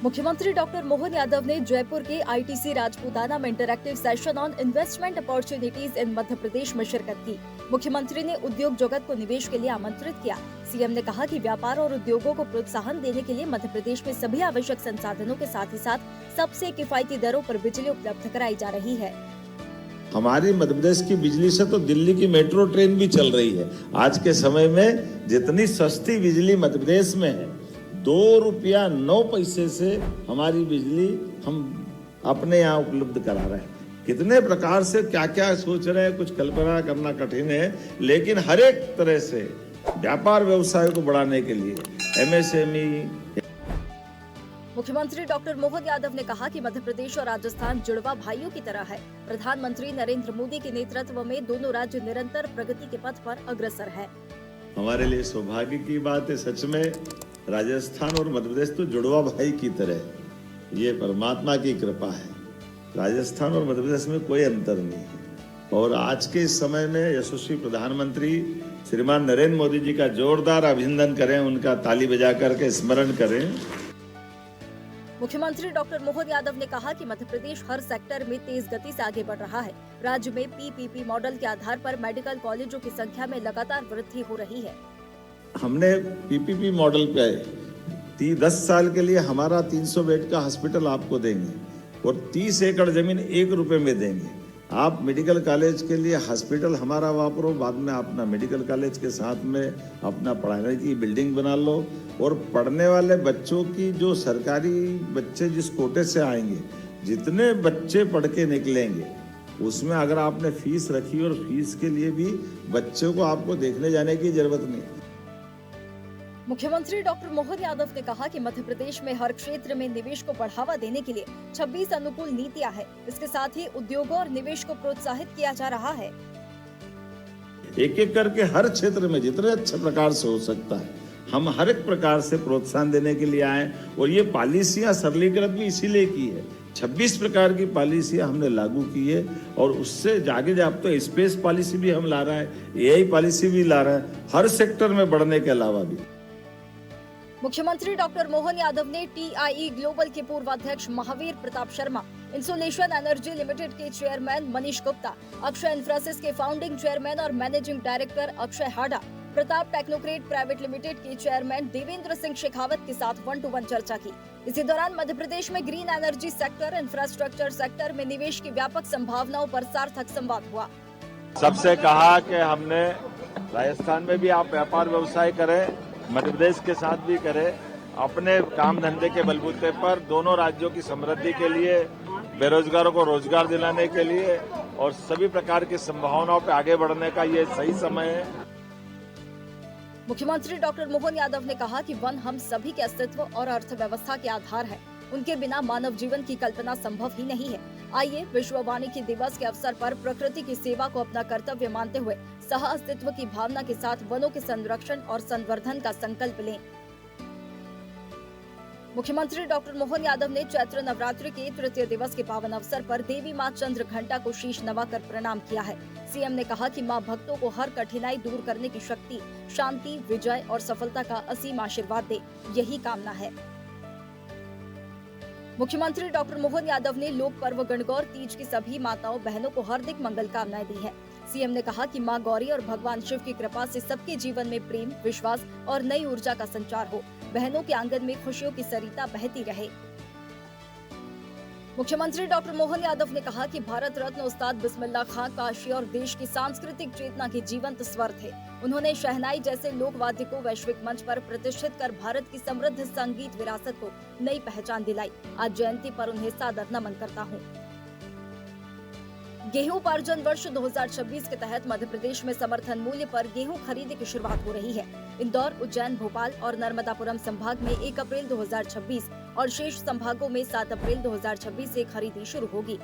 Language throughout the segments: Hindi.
मुख्यमंत्री डॉक्टर मोहन यादव ने जयपुर के आईटीसी राजपूताना में interactive session on investment opportunities in Madhya Pradesh में शिरकत की। मुख्यमंत्री ने उद्योग जगत को निवेश के लिए आमंत्रित किया। सीएम ने कहा कि व्यापार और उद्योगों को प्रोत्साहन देने के लिए मध्य प्रदेश में सभी आवश्यक संसाधनों के साथ ही साथ सबसे किफायती दरों पर बिजली उपलब्ध कराई जा रही है। हमारी मध्य प्रदेश की बिजली से तो दिल्ली की मेट्रो ट्रेन भी चल रही है। आज के समय में जितनी सस्ती बिजली मध्य प्रदेश में है, 2.09 से हमारी बिजली हम अपने यहाँ उपलब्ध करा रहे हैं। कितने प्रकार से क्या क्या सोच रहे हैं, कुछ कल्पना करना कठिन है, लेकिन हर एक तरह से व्यापार व्यवसाय को बढ़ाने के लिए एमएसएमई। मुख्यमंत्री डॉक्टर मोहन यादव ने कहा कि मध्य प्रदेश और राजस्थान जुड़वा भाइयों की तरह है। प्रधानमंत्री नरेंद्र मोदी के नेतृत्व में दोनों राज्य निरंतर प्रगति के पथ पर अग्रसर है। हमारे लिए सौभाग्य की बात है, सच में राजस्थान और मध्य प्रदेश तो जुड़वा भाई की तरह, ये परमात्मा की कृपा है। राजस्थान और मध्य प्रदेश में कोई अंतर नहीं है। और आज के इस समय में यशस्वी प्रधानमंत्री श्रीमान नरेंद्र मोदी जी का जोरदार अभिनंदन करें, उनका ताली बजा करके स्मरण करें। मुख्यमंत्री डॉक्टर मोहन यादव ने कहा कि मध्य प्रदेश हर सेक्टर में तेज गति से आगे बढ़ रहा है। राज्य में पीपीपी मॉडल के आधार पर मेडिकल कॉलेजों की संख्या में लगातार वृद्धि हो रही है। हमने पीपीपी मॉडल पे 10 साल के लिए हमारा 300 बेड का हॉस्पिटल आपको देंगे और 30 एकड़ जमीन 1 रुपए में देंगे। आप मेडिकल कॉलेज के लिए हॉस्पिटल हमारा वापरो, बाद में अपना मेडिकल कॉलेज के साथ में अपना पढ़ाने की बिल्डिंग बना लो। और पढ़ने वाले बच्चों की जो सरकारी बच्चे जिस कोटे से आएंगे, जितने बच्चे पढ़ के निकलेंगे, उसमें अगर आपने फीस रखी और फीस के लिए भी बच्चों को आपको देखने जाने की जरूरत नहीं। मुख्यमंत्री डॉक्टर मोहन यादव ने कहा कि मध्य प्रदेश में हर क्षेत्र में निवेश को बढ़ावा देने के लिए 26 अनुकूल नीतियां हैं। इसके साथ ही उद्योगों और निवेश को प्रोत्साहित किया जा रहा है। एक एक करके हर क्षेत्र में जितने अच्छे प्रकार से हो सकता है, हम हर एक प्रकार से प्रोत्साहन देने के लिए आए। और ये पॉलिसियां सरलीकृत भी इसीलिए की है। 26 प्रकार की पॉलिसियां हमने लागू की है और उससे जागे अब तो स्पेस पॉलिसी भी हम ला रहे हैं, एआई पॉलिसी भी ला रहे हैं, हर सेक्टर में बढ़ने के अलावा भी। मुख्यमंत्री डॉक्टर मोहन यादव ने टीआईई ग्लोबल के पूर्व अध्यक्ष Mahavir Pratap Sharma, insulation energy limited के चेयरमैन मनीष गुप्ता, अक्षय इंफ्रासिस के फाउंडिंग चेयरमैन और managing director Akshay Hada, Pratap technocrat private limited के चेयरमैन देवेंद्र सिंह शेखावत के साथ 1-to-1 चर्चा की। इसी दौरान मध्य प्रदेश में green energy sector, infrastructure sector में निवेश की व्यापक संभावनाओं पर सार्थक संवाद हुआ। सबसे कहा कि हमने राजस्थान में भी आप व्यापार व्यवसाय करें, मध्य प्रदेश के साथ भी करें, अपने काम धंधे के बलबूते पर दोनों राज्यों की समृद्धि के लिए, बेरोजगारों को रोजगार दिलाने के लिए और सभी प्रकार की संभावनाओं पर आगे बढ़ने का ये सही समय है। मुख्यमंत्री डॉक्टर मोहन यादव ने कहा कि वन हम सभी के अस्तित्व और अर्थव्यवस्था के आधार है। उनके बिना मानव जीवन की कल्पना संभव ही नहीं है। आइए विश्व वानिकी दिवस के अवसर पर प्रकृति की सेवा को अपना कर्तव्य मानते हुए सह अस्तित्व की भावना के साथ वनों के संरक्षण और संवर्धन का संकल्प लें। मुख्यमंत्री डॉक्टर मोहन यादव ने चैत्र नवरात्रि के तृतीय दिवस के पावन अवसर पर देवी मां चंद्र घंटा को शीश नवाकर प्रणाम किया है। सीएम ने कहा कि मां भक्तों को हर कठिनाई दूर करने की शक्ति, शांति, विजय और सफलता का असीम आशीर्वाद दे, यही कामना है। मुख्यमंत्री डॉक्टर मोहन यादव ने लोक पर्व गणगौर तीज की सभी माताओं बहनों को हार्दिक मंगल कामनाएं दी है। सीएम ने कहा कि मां गौरी और भगवान शिव की कृपा से सबके जीवन में प्रेम, विश्वास और नई ऊर्जा का संचार हो। बहनों के आंगन में खुशियों की सरिता बहती रहे। मुख्यमंत्री डॉक्टर मोहन यादव ने कहा कि भारत रत्न उस्ताद बिस्मिल्लाह खां काशी और देश की सांस्कृतिक चेतना के जीवंत स्वर थे। उन्होंने शहनाई जैसे लोक वाद्य को वैश्विक मंच पर प्रतिष्ठित कर भारत की समृद्ध संगीत विरासत को नई पहचान दिलाई। आज जयंती पर उन्हें सादर नमन करता हूँ। गेहूं उपार्जन वर्ष 2026 के तहत मध्य प्रदेश में समर्थन मूल्य पर गेहूं खरीदी की शुरुआत हो रही है। इंदौर, उज्जैन, भोपाल और नर्मदापुरम संभाग में 1 अप्रैल 2026 और शेष संभागों में 7 अप्रैल 2026 से खरीदी शुरू होगी।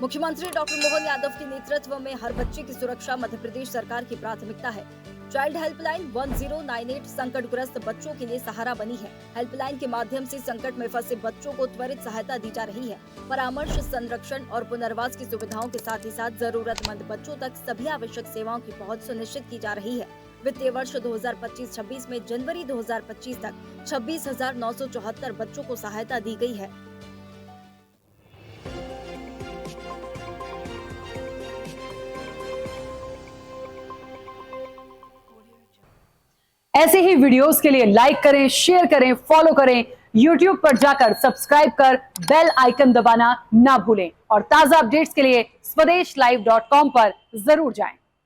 मुख्यमंत्री डॉक्टर मोहन यादव के नेतृत्व में हर बच्चे की सुरक्षा मध्य प्रदेश सरकार की प्राथमिकता है। चाइल्ड हेल्पलाइन 1098 संकटग्रस्त बच्चों के लिए सहारा बनी है। हेल्पलाइन के माध्यम से संकट में फंसे बच्चों को त्वरित सहायता दी जा रही है। परामर्श, संरक्षण और पुनर्वास की सुविधाओं के साथ ही साथ जरूरतमंद बच्चों तक सभी आवश्यक सेवाओं की पहुंच सुनिश्चित की जा रही है। वित्तीय वर्ष 2025-26 में जनवरी 2025 तक 26,974 बच्चों को सहायता दी गई है। ऐसे ही वीडियोस के लिए लाइक करें, शेयर करें, फॉलो करें। YouTube पर जाकर सब्सक्राइब कर बेल आइकन दबाना ना भूलें और ताजा अपडेट्स के लिए swedeshlive.com पर जरूर जाएं।